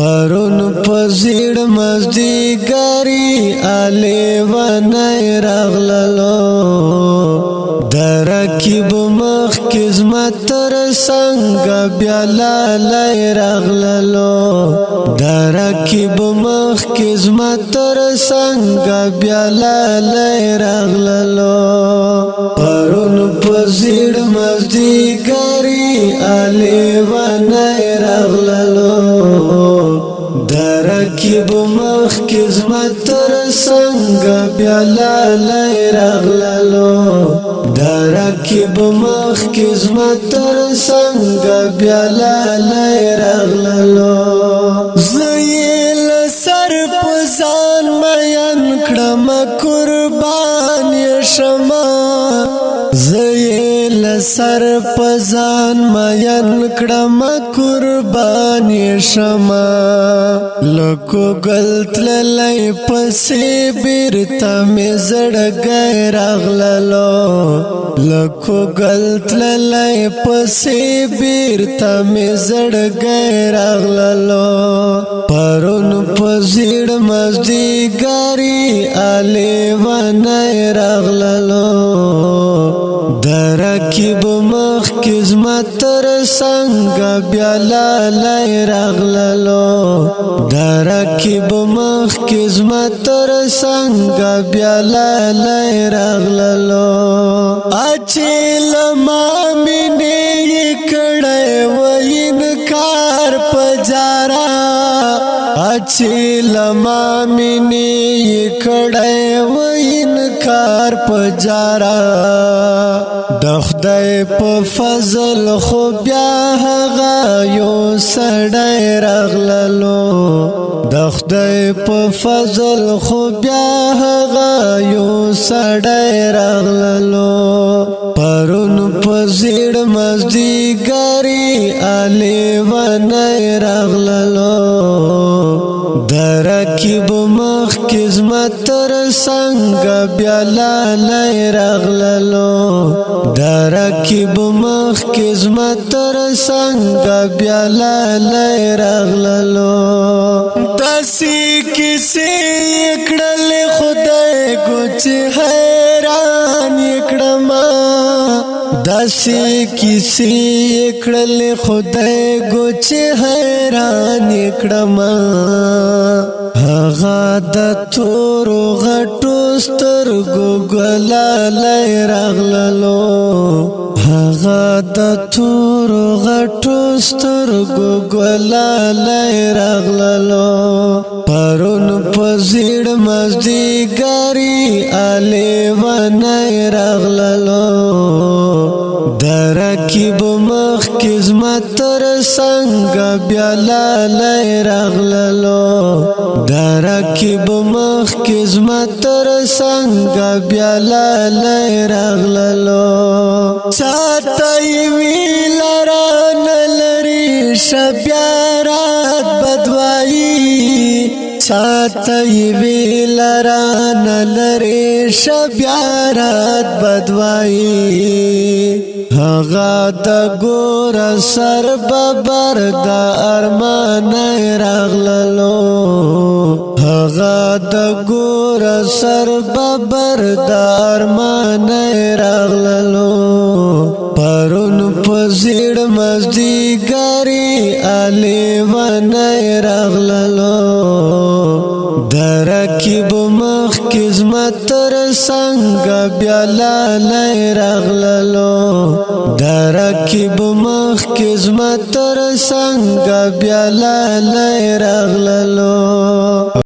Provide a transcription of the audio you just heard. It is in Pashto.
پرون پزیړ مزدیګری الی ونای راغللو درکیب مخ کزمت تر سنگ بیا لالای راغللو درکیب مخ کزمت تر سنگ بیا لالای راغللو پرون پزیړ مزدیګری الی ونای راغللو درکیب مخ کزمت تر سنگ بیا لالای راغللو درکیب مخ کزمت تر سنگ بیا لالای راغللو زیل سر پزان مین کړم قربان شما زیل سر پزان مین کړم قربان شما لکو غلط لای پسې بیرته می زړګی راغللو لکو غلط لای پسې بیرته می زړګی راغللو پرون پزیړ مزدیګری الی ونای راغللو درکیب مخ کزمت تر سنگ بیا لالای راغللو درکیب مخ کزمت تر سنگ بیا لالای راغللو اچیل ما مینه کړه و انکار پجارا اچیل ما مینه کړه و انکار پجارا د خدای په فضل خو بیا هغه یو سړی راغللو د خدای په فضل خو بیا هغه یو سړی راغللو پرون پزیړ مزدیګری الی ونای راغللو درکیب مخ کزمت تر سنگ بیا لالای راغللو درکیب مخ کزمت تر سنگ بیا لالای راغللو دسی کسی کړل خدای کوچ حیران کړم دسی کسی کړل خدای کوچ حیران کړم هغه د تور غټو سترګو ګلالای راغللو هغه د تور غټو سترګو ګلالای راغللو پرون پزیړ مزدیګری الی ونای راغللو درکیب مخ کزمت تر سنگ بیا لالای راغللو درکیب مخ کزمت تر سنگ بیا لالای راغللو چاته وی لران لری شبیارات بدوایی چاته وی لران لری شبیارات بدوایی هغه د ګور سر ببر د ارمان راغللو هغه د ګور سر ببر د ارمان راغللو پرون پزیړ مزدیګری الی ونای راغللو درکیب مخ کزمت تر سنگ بیا لالای راغللو درکیب مخ کزمت تر سنگ بیا لالای راغللو